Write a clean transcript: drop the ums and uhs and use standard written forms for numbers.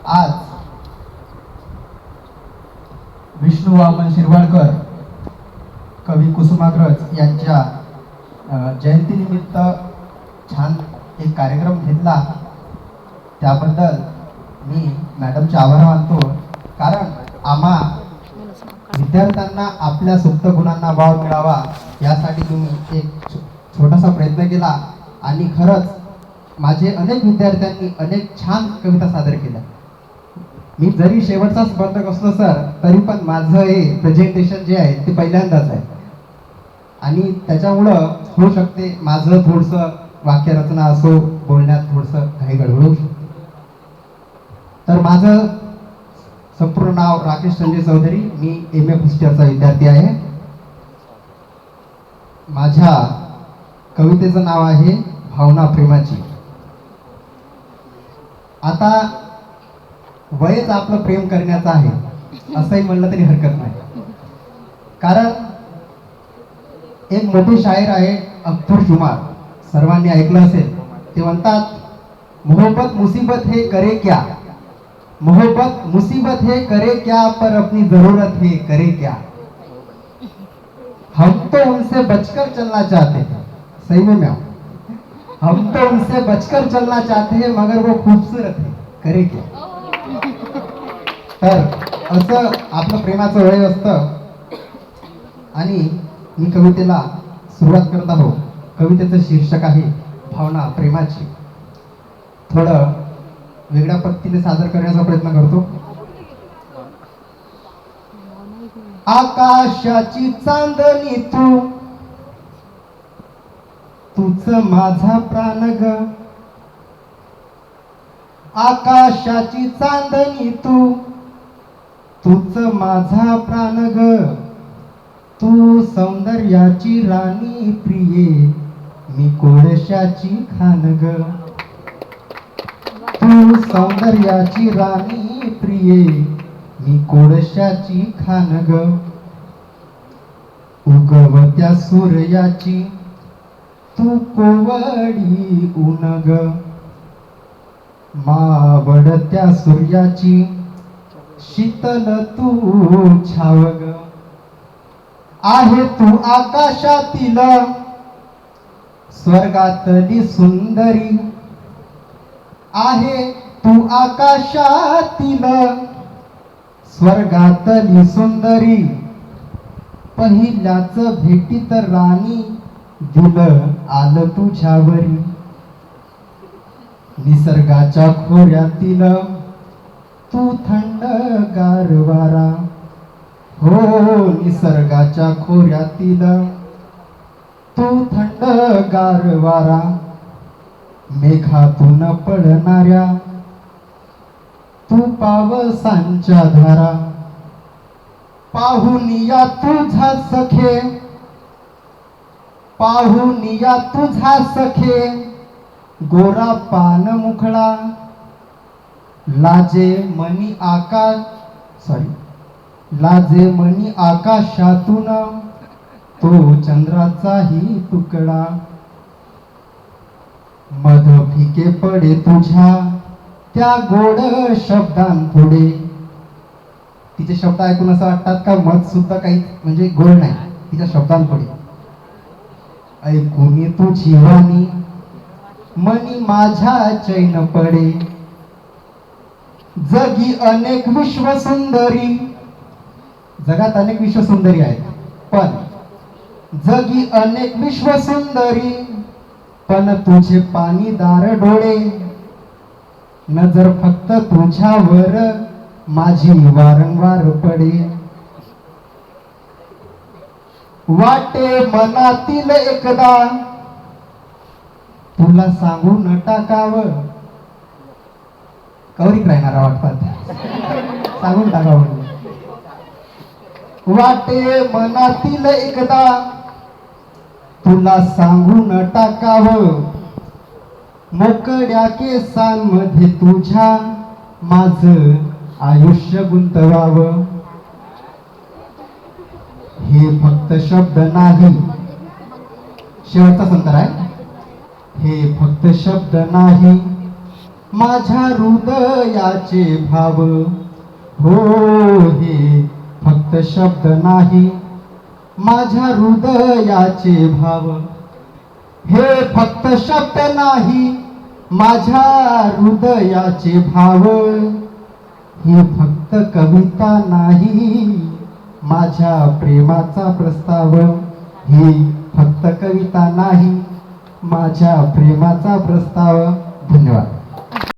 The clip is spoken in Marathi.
आज विष्णू वामन शिरवाडकर कवी कुसुमाग्रज यांच्या जयंतीनिमित्त छान एक कार्यक्रम घेतला, त्याबद्दल मी मॅडमचे आभार मानतो. कारण आम्हा विद्यार्थ्यांना आपल्या सुप्त गुणांना वाव मिळावा यासाठी तुम्ही एक छोटासा प्रयत्न केला आणि खरंच माझे अनेक विद्यार्थ्यांनी अनेक छान कविता सादर केल्या. मी जरी शेवटचा स्पर्धक असलो सर, तरी पण माझं हे प्रेझेंटेशन जे आहे ते पहिल्यांदाच आहे आणि त्याच्यामुळं होऊ शकते माझं थोडंसं वाक्यरचना असो, बोलण्यात थोडंसं काही गडबड होऊ शकते. तर माझं संपूर्ण नाव राकेश संजय चौधरी, मी MA फर्स्ट इयरचा विद्यार्थी आहे. माझ्या कवितेचं नाव आहे भावना प्रेमाची. आता वयच आपलं प्रेम करण्याचं आहे असंही म्हणलं तरी हरकत नाही. कारण एक मोठे शायर आहे अख्तर शुमार, सर्वांनी ऐकलं असेल. ते म्हणतात, मोहब्बत मुसीबत है करे क्या, मोहब्बत मुसीबत है करे क्या, पर अपनी जरूरत है करे क्या. हम तो उनसे बचकर चलना चाहते हैं, सही में मैं, हम तो उनसे बचकर चलना चाहते हैं, मगर वो खूबसूरत है करे क्या. तर असं आपलं प्रेमाचं वय असतं. आणि मी कवितेला सुरुवात करत आहोत. कवितेचं शीर्षक आहे भावना प्रेमाची. थोडं वेगळ्या पद्धतीने सादर करण्याचा प्रयत्न करतो. आकाशाची चांदणी तू, तूच माझा प्राण ग. आकाशाची चांदणी तू, तूच माझा प्राण ग. तू सौंदर्याची राणी प्रिये, मी कोळशाची खान ग. तू सौंदर्याची राणी प्रिये, मी कोळशाची खान ग. उगवत्या सूर्याची तू कोवडी ऊन ग. मावळत्या सूर्याची शीतल तू छाव ग. आहे तू आकाशातील स्वर्गातली सुंदरी, आहे तू आकाशातील स्वर्गातली सुंदरी. पहिल्याच भेटीत राणी दिलं आलं तुझ्यावरी. निसर्गाच्या खोऱ्यातील तू थंड गारवारा, हो निसर्गाच्या खोऱ्यातील तू थंड गारवारा. मेघातून पडणाऱ्या तू पावसांच्या धारा. पाहुनिया तुझा सखे, पाहुनिया तुझा सखे, गोरा पान मुखडा. लाजे मनी आकाशातून तो चंद्राचाही तुकडा. मध फिके पडे तुझ्या त्या गोड शब्दांपुढे. तिचे शब्द ऐकून असं वाटतात का मध सुद्धा काही म्हणजे गोड नाही तिच्या शब्दांपुढे. ऐकून तुझी वाणी मनी माझ्या चैन पडे. जगी अनेक विश्व सुंदरी, जगात अनेक विश्व सुंदरी आहेत, पण जगी अनेक विश्व सुंदरी, पण तुझे पाणीदार डोळे. नजर फक्त तुझ्यावर माझी वारंवार पडे. वाटे मनातील एकदा तुला सांगून टाकावं. कवरिक राहणारा वाटपात सांगून टाकावं. वाटे मनातील एकदा तुला सांगून टाकावं. मोकड्या केसांमध्ये तुझ्या माझं आयुष्य गुंतवावं. हे फक्त शब्द नाही, शेवटचा संतर आहे. हे फक्त शब्द नाही, माझ्या हृदयाचे भाव हो हे फक्त शब्द नाही, माझ्या हृदयाचे भाव हे फक्त शब्द नाही, माझ्या हृदयाचे भाव हे फक्त कविता नाही, माझ्या प्रेमाचा प्रस्ताव ही फक्त कविता नाही, माझ्या प्रेमाचा प्रस्ताव. धन्यवाद.